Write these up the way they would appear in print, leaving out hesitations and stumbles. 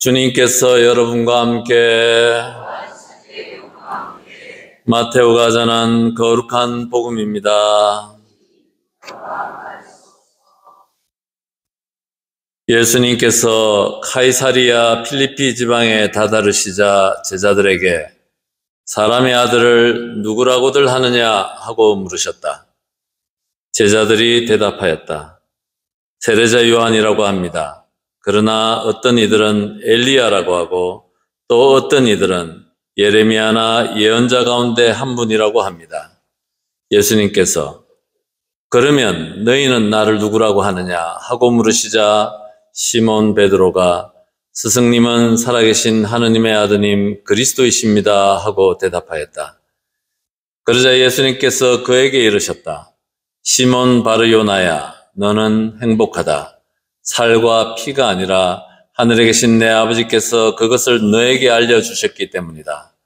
주님께서 여러분과 함께 마테오가 전한 거룩한 복음입니다. 예수님께서 카이사리아 필리피 지방에 다다르시자 제자들에게 사람의 아들을 누구라고들 하느냐 하고 물으셨다. 제자들이 대답하였다. 세례자 요한이라고 합니다. 그러나 어떤 이들은 엘리야라고 하고 또 어떤 이들은 예레미야나 예언자 가운데 한 분이라고 합니다. 예수님께서 그러면 너희는 나를 누구라고 하느냐 하고 물으시자 시몬 베드로가 스승님은 살아계신 하느님의 아드님 그리스도이십니다 하고 대답하였다. 그러자 예수님께서 그에게 이르셨다. 시몬 바르요나야 너는 행복하다. 살과 피가 아니라 하늘에 계신 내 아버지께서 그것을 너에게 알려주셨기 때문이다.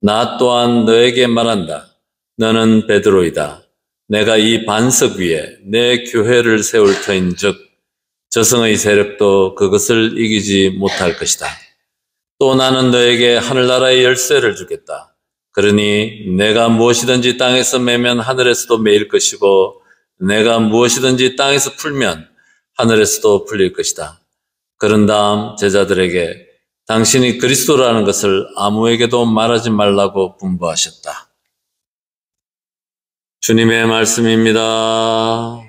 나 또한 너에게 말한다. 너는 베드로이다. 내가 이 반석 위에 내 교회를 세울 터인즉 저승의 세력도 그것을 이기지 못할 것이다. 또 나는 너에게 하늘나라의 열쇠를 주겠다. 그러니 내가 무엇이든지 땅에서 매면 하늘에서도 매일 것이고 내가 무엇이든지 땅에서 풀면 하늘에서도 풀릴 것이다. 그런 다음 제자들에게 당신이 그리스도라는 것을 아무에게도 말하지 말라고 분부하셨다. 주님의 말씀입니다.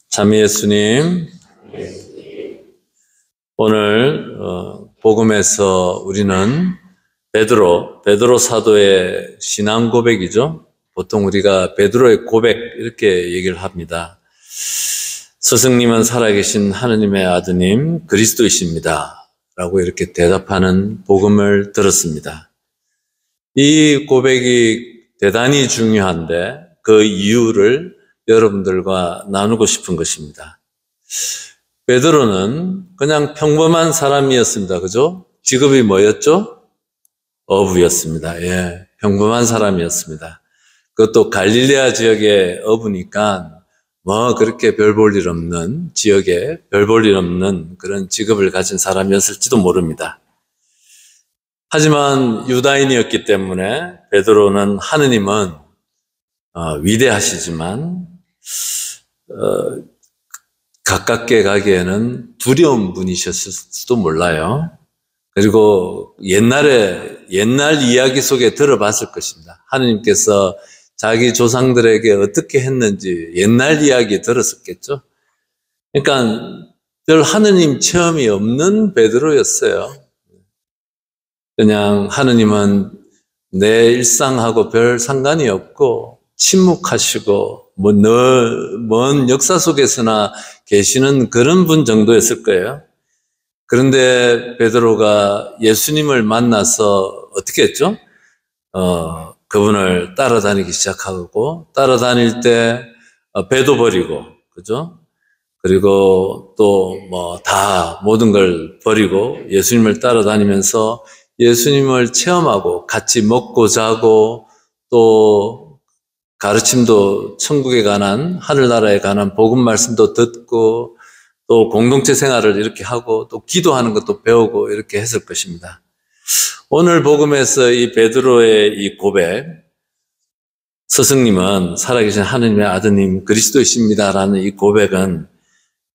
참 예수님, 오늘 복음에서 우리는 베드로 사도의 신앙 고백이죠. 보통 우리가 베드로의 고백 이렇게 얘기를 합니다. 스승님은 살아계신 하느님의 아드님 그리스도이십니다 라고 이렇게 대답하는 복음을 들었습니다. 이 고백이 대단히 중요한데 그 이유를 여러분들과 나누고 싶은 것입니다. 베드로는 그냥 평범한 사람이었습니다. 그죠? 직업이 뭐였죠? 어부였습니다. 예, 평범한 사람이었습니다. 그것도 갈릴레아 지역의 어부니까 그렇게 별 볼 일 없는 지역에 별 볼 일 없는 그런 직업을 가진 사람이었을지도 모릅니다. 하지만 유다인이었기 때문에 베드로는 하느님은 위대하시지만 가깝게 가기에는 두려운 분이셨을 수도 몰라요. 그리고 옛날 이야기 속에 들어봤을 것입니다. 하느님께서 자기 조상들에게 어떻게 했는지 옛날 이야기 들었었겠죠. 그러니까 별 하느님 체험이 없는 베드로였어요. 그냥 하느님은 내 일상하고 별 상관이 없고 침묵하시고 먼 역사 속에서나 계시는 그런 분 정도였을 거예요. 그런데 베드로가 예수님을 만나서 어떻게 했죠? 그분을 따라다니기 시작하고 따라다닐 때 배도 버리고, 그죠? 그리고 또 다 모든 걸 버리고 예수님을 따라다니면서 예수님을 체험하고 같이 먹고 자고 또 가르침도 천국에 관한 하늘나라에 관한 복음 말씀도 듣고 또 공동체 생활을 이렇게 하고 또 기도하는 것도 배우고 이렇게 했을 것입니다. 오늘 복음에서 이 베드로의 이 고백, 스승님은 살아계신 하느님의 아드님 그리스도이십니다라는 이 고백은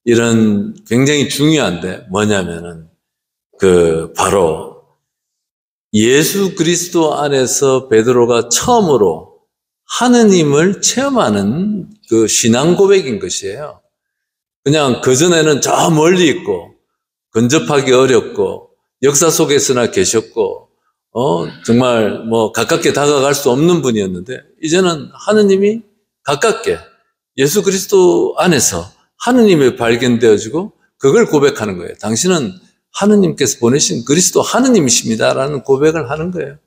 이런 굉장히 중요한데 뭐냐면은 바로 예수 그리스도 안에서 베드로가 처음으로 하느님을 체험하는 그 신앙 고백인 것이에요. 그냥 그전에는 저 멀리 있고 근접하기 어렵고 역사 속에서나 계셨고 정말 가깝게 다가갈 수 없는 분이었는데 이제는 하느님이 가깝게 예수 그리스도 안에서 하느님이 발견되어지고 그걸 고백하는 거예요. 당신은 하느님께서 보내신 그리스도 하느님이십니다라는 고백을 하는 거예요.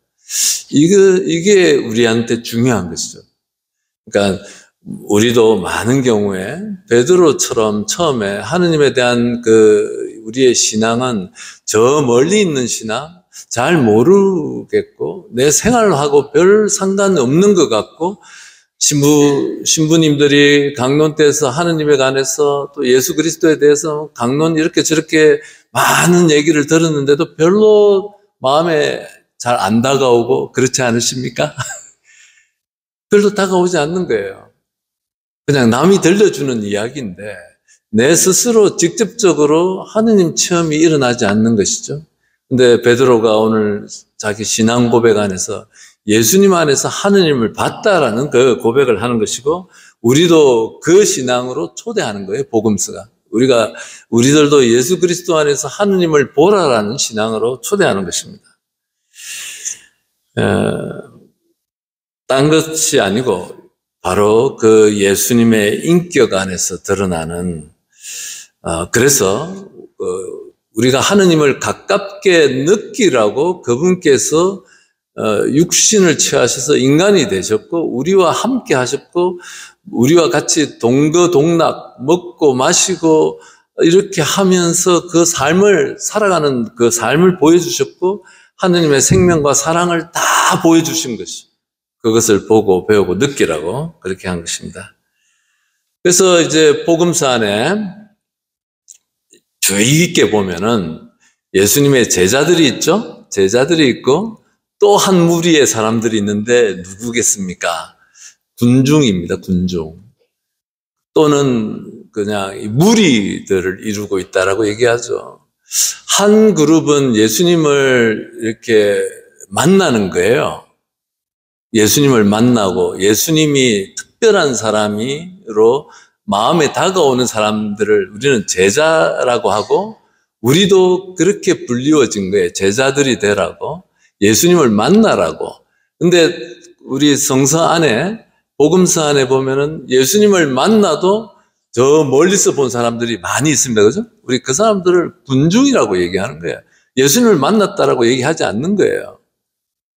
이게 우리한테 중요한 것이죠. 그러니까 우리도 많은 경우에 베드로처럼 처음에 하느님에 대한 우리의 신앙은 저 멀리 있는 신앙, 잘 모르겠고 내 생활하고 별 상관없는 것 같고 신부님들이 강론 때에서 하느님에 관해서 또 예수 그리스도에 대해서 강론 이렇게 저렇게 많은 얘기를 들었는데도 별로 마음에 잘 안 다가오고 그렇지 않으십니까? 별로 다가오지 않는 거예요. 그냥 남이 들려주는 이야기인데 내 스스로 직접적으로 하느님 체험이 일어나지 않는 것이죠. 근데 베드로가 오늘 자기 신앙 고백 안에서 예수님 안에서 하느님을 봤다라는 그 고백을 하는 것이고, 우리도 그 신앙으로 초대하는 거예요, 복음서가. 우리들도 예수 그리스도 안에서 하느님을 보라라는 신앙으로 초대하는 것입니다. 딴 것이 아니고 바로 그 예수님의 인격 안에서 드러나는, 그래서 우리가 하느님을 가깝게 느끼라고 그분께서 육신을 취하셔서 인간이 되셨고 우리와 함께 하셨고 우리와 같이 동거동락 먹고 마시고 이렇게 하면서 그 삶을 살아가는 그 삶을 보여주셨고 하느님의 생명과 사랑을 다 보여주신 것이, 그것을 보고 배우고 느끼라고 그렇게 한 것입니다. 그래서 이제 복음서 안에 주의 깊게 보면은 예수님의 제자들이 있죠. 제자들이 있고 또 한 무리의 사람들이 있는데 누구겠습니까? 군중입니다. 군중. 또는 그냥 무리들을 이루고 있다라고 얘기하죠. 한 그룹은 예수님을 이렇게 만나는 거예요. 예수님을 만나고 예수님이 특별한 사람으로 마음에 다가오는 사람들을 우리는 제자라고 하고, 우리도 그렇게 불리워진 거예요. 제자들이 되라고, 예수님을 만나라고. 근데 우리 성서 안에, 복음서 안에 보면은 예수님을 만나도 저 멀리서 본 사람들이 많이 있습니다. 그죠? 우리 그 사람들을 군중이라고 얘기하는 거예요. 예수님을 만났다라고 얘기하지 않는 거예요.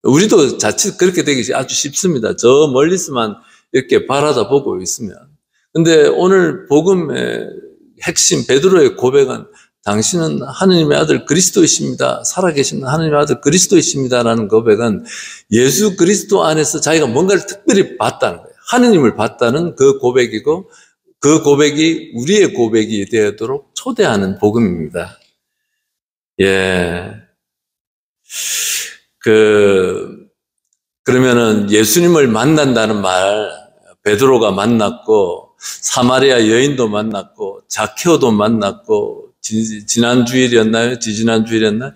우리도 자칫 그렇게 되기 아주 쉽습니다. 저 멀리서만 이렇게 바라다 보고 있으면. 근데 오늘 복음의 핵심 베드로의 고백은 당신은 하느님의 아들 그리스도이십니다. 살아계신 하느님의 아들 그리스도이십니다라는 고백은 예수 그리스도 안에서 자기가 뭔가를 특별히 봤다는 거예요. 하느님을 봤다는 그 고백이고, 그 고백이 우리의 고백이 되도록 초대하는 복음입니다. 예. 그러면은 예수님을 만난다는 말, 베드로가 만났고, 사마리아 여인도 만났고, 자케오도 만났고, 지난 주일이었나요? 지지난 주일이었나요?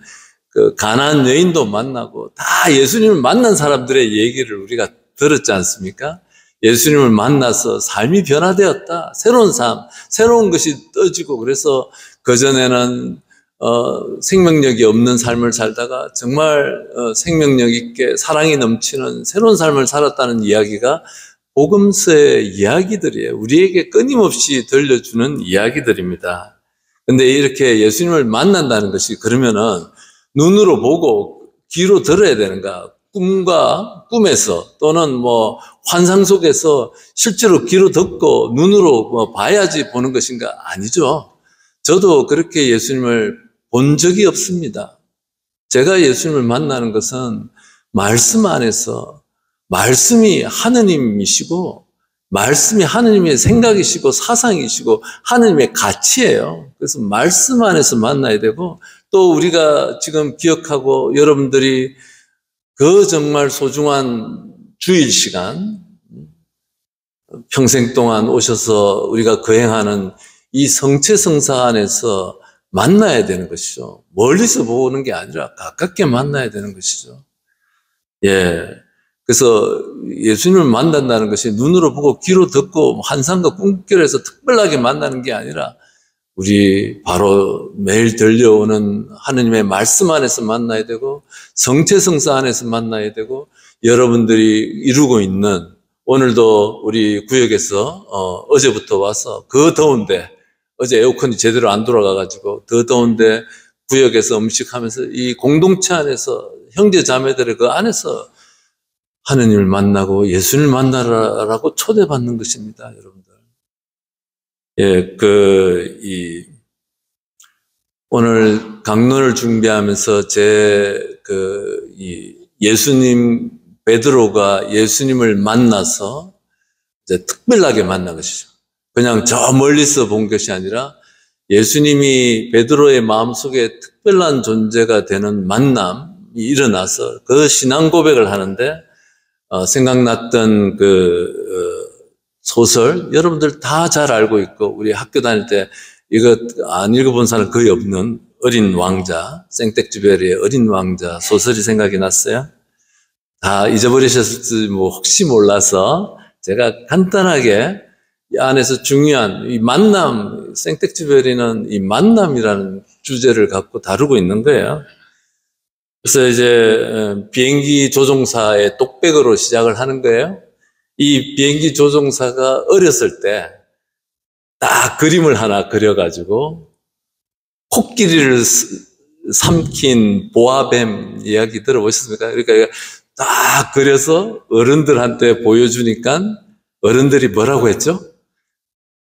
그 가나안 여인도 만나고, 다 예수님을 만난 사람들의 얘기를 우리가 들었지 않습니까? 예수님을 만나서 삶이 변화되었다. 새로운 삶, 새로운 것이 떠지고, 그래서 그전에는 생명력이 없는 삶을 살다가 정말 생명력 있게 사랑이 넘치는 새로운 삶을 살았다는 이야기가 복음서의 이야기들이에요. 우리에게 끊임없이 들려주는 이야기들입니다. 근데 이렇게 예수님을 만난다는 것이, 그러면은 눈으로 보고 귀로 들어야 되는가? 꿈에서 또는 뭐 환상 속에서 실제로 귀로 듣고 눈으로 봐야지 보는 것인가? 아니죠. 저도 그렇게 예수님을 본 적이 없습니다. 제가 예수님을 만나는 것은 말씀 안에서, 말씀이 하느님이시고 말씀이 하느님의 생각이시고 사상이시고 하느님의 가치예요. 그래서 말씀 안에서 만나야 되고, 또 우리가 지금 기억하고 여러분들이 그 정말 소중한 주일 시간, 평생 동안 오셔서 우리가 거행하는 이 성체성사 안에서 만나야 되는 것이죠. 멀리서 보는 게 아니라 가깝게 만나야 되는 것이죠. 예. 그래서 예수님을 만난다는 것이 눈으로 보고 귀로 듣고 환상과 꿈결에서 특별하게 만나는 게 아니라 우리 바로 매일 들려오는 하느님의 말씀 안에서 만나야 되고, 성체성사 안에서 만나야 되고, 여러분들이 이루고 있는, 오늘도 우리 구역에서 어제부터 와서 그 더운데, 어제 에어컨이 제대로 안 돌아가가지고 더 더운데 구역에서 음식하면서 이 공동체 안에서 형제 자매들의 그 안에서 하느님을 만나고 예수님을 만나라고 초대받는 것입니다, 여러분들. 예, 오늘 강론을 준비하면서 예수님, 베드로가 예수님을 만나서 이제 특별하게 만난 것이죠. 그냥 저 멀리서 본 것이 아니라 예수님이 베드로의 마음속에 특별한 존재가 되는 만남이 일어나서 그 신앙 고백을 하는데 생각났던 소설 여러분들 다 잘 알고 있고 우리 학교 다닐 때 이거 안 읽어본 사람 거의 없는 어린 왕자, 생텍쥐베리의 어린 왕자 소설이 생각이 났어요. 다 잊어버리셨을지 혹시 몰라서 제가 간단하게 이 안에서 중요한 이 만남, 생텍쥐베리는 이 만남이라는 주제를 갖고 다루고 있는 거예요. 그래서 이제 비행기 조종사의 독백으로 시작을 하는 거예요. 이 비행기 조종사가 어렸을 때 딱 그림을 하나 그려가지고 코끼리를 삼킨 보아뱀 이야기 들어보셨습니까? 그러니까 딱 그려서 어른들한테 보여주니까 어른들이 뭐라고 했죠?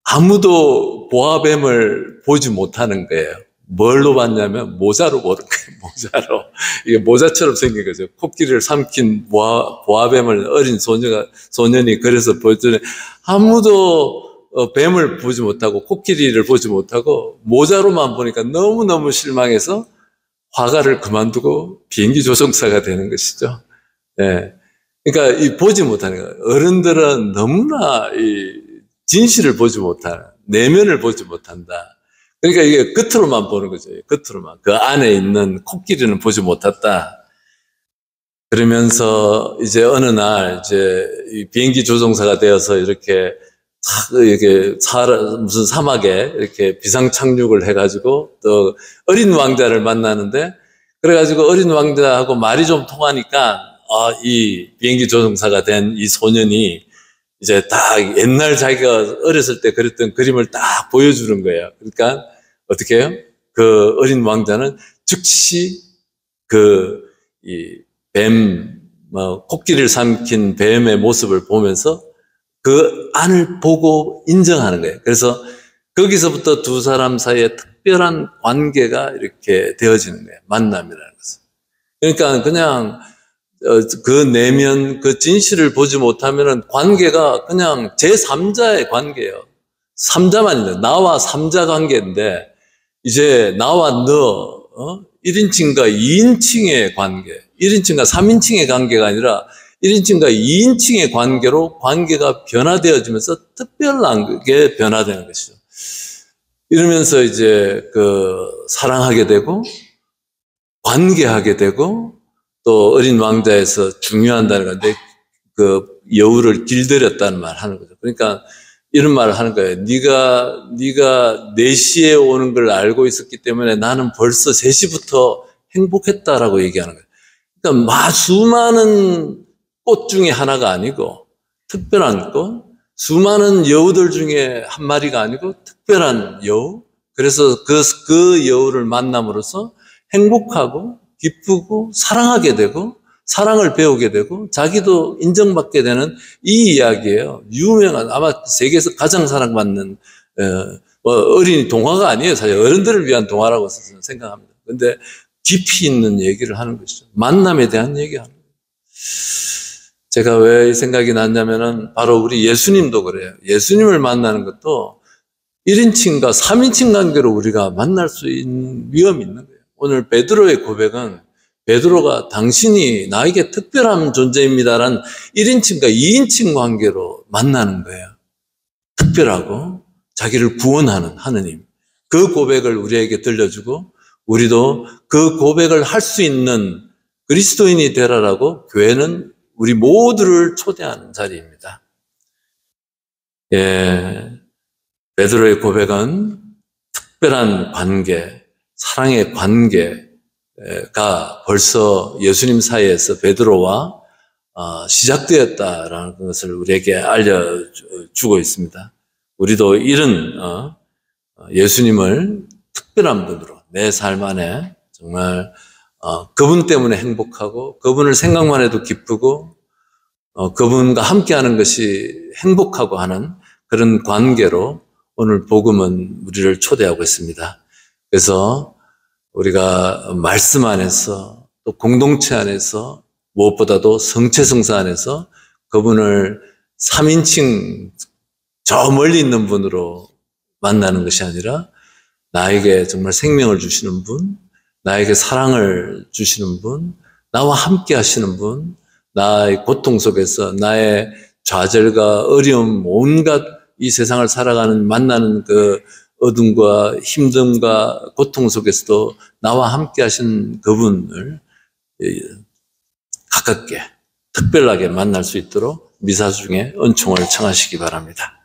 아무도 보아뱀을 보지 못하는 거예요. 뭘로 봤냐면 모자로 보는 거예요. 모자로. 이게 모자처럼 생긴 거죠. 코끼리를 삼킨 보아뱀을 어린 소년이 그래서 보여주니 아무도 뱀을 보지 못하고 코끼리를 보지 못하고 모자로만 보니까 너무너무 실망해서 화가를 그만두고 비행기 조종사가 되는 것이죠. 예. 그러니까 이 보지 못하는 거예요. 어른들은 너무나 이 진실을 보지 못하는, 내면을 보지 못한다. 그러니까 이게 겉으로만 보는 거죠. 겉으로만. 그 안에 있는 코끼리는 보지 못했다. 그러면서 이제 어느 날 이제 이 비행기 조종사가 되어서 이렇게 무슨 사막에 이렇게 비상 착륙을 해가지고 또 어린 왕자를 만나는데 그래가지고 어린 왕자하고 말이 좀 통하니까 이 비행기 조종사가 된 이 소년이 이제 딱 옛날 자기가 어렸을 때 그렸던 그림을 딱 보여주는 거예요. 그러니까 어떻게 해요? 그 어린 왕자는 즉시 코끼리를 삼킨 뱀의 모습을 보면서 그 안을 보고 인정하는 거예요. 그래서 거기서부터 두 사람 사이에 특별한 관계가 이렇게 되어지는 거예요. 만남이라는 것은. 그러니까 그냥 그 내면, 그 진실을 보지 못하면은 관계가 그냥 제3자의 관계예요. 3자만 있는, 나와 3자 관계인데, 이제 나와 너, 1인칭과 2인칭의 관계, 1인칭과 3인칭의 관계가 아니라 1인칭과 2인칭의 관계로 관계가 변화되어지면서 특별하게 변화되는 것이죠. 이러면서 이제 사랑하게 되고, 관계하게 되고, 또 어린 왕자에서 중요한다는 건데 여우를 길들였다는 말 하는 거죠. 그러니까 이런 말을 하는 거예요. 네가 4시에 오는 걸 알고 있었기 때문에 나는 벌써 3시부터 행복했다라고 얘기하는 거예요. 그러니까 수많은 꽃 중에 하나가 아니고 특별한 꽃, 수많은 여우들 중에 한 마리가 아니고 특별한 여우. 그래서 그 여우를 만남으로써 행복하고 기쁘고 사랑하게 되고 사랑을 배우게 되고 자기도 인정받게 되는 이 이야기예요. 유명한 아마 세계에서 가장 사랑받는 어린이 동화가 아니에요. 사실 어른들을 위한 동화라고 생각합니다. 그런데 깊이 있는 얘기를 하는 것이죠. 만남에 대한 얘기하는 거예요. 제가 왜 이 생각이 났냐면은 바로 우리 예수님도 그래요. 예수님을 만나는 것도 1인칭과 3인칭 관계로 우리가 만날 수 있는 위험이 있는 거예요. 오늘 베드로의 고백은 베드로가 당신이 나에게 특별한 존재입니다라는 1인칭과 2인칭 관계로 만나는 거예요. 특별하고 자기를 구원하는 하느님. 그 고백을 우리에게 들려주고 우리도 그 고백을 할 수 있는 그리스도인이 되라라고 교회는 우리 모두를 초대하는 자리입니다. 예, 베드로의 고백은 특별한 관계, 사랑의 관계가 벌써 예수님 사이에서 베드로와 시작되었다라는 것을 우리에게 알려주고 있습니다. 우리도 이런 예수님을 특별한 분으로 내 삶 안에 정말 그분 때문에 행복하고 그분을 생각만 해도 기쁘고 그분과 함께하는 것이 행복하고 하는 그런 관계로 오늘 복음은 우리를 초대하고 있습니다. 그래서 우리가 말씀 안에서 또 공동체 안에서 무엇보다도 성체성사 안에서 그분을 3인칭 저 멀리 있는 분으로 만나는 것이 아니라 나에게 정말 생명을 주시는 분, 나에게 사랑을 주시는 분, 나와 함께 하시는 분, 나의 고통 속에서 나의 좌절과 어려움, 온갖 이 세상을 살아가는 만나는 그 어둠과 힘듦과 고통 속에서도 나와 함께 하신 그분을 가깝게 특별하게 만날 수 있도록 미사 중에 은총을 청하시기 바랍니다.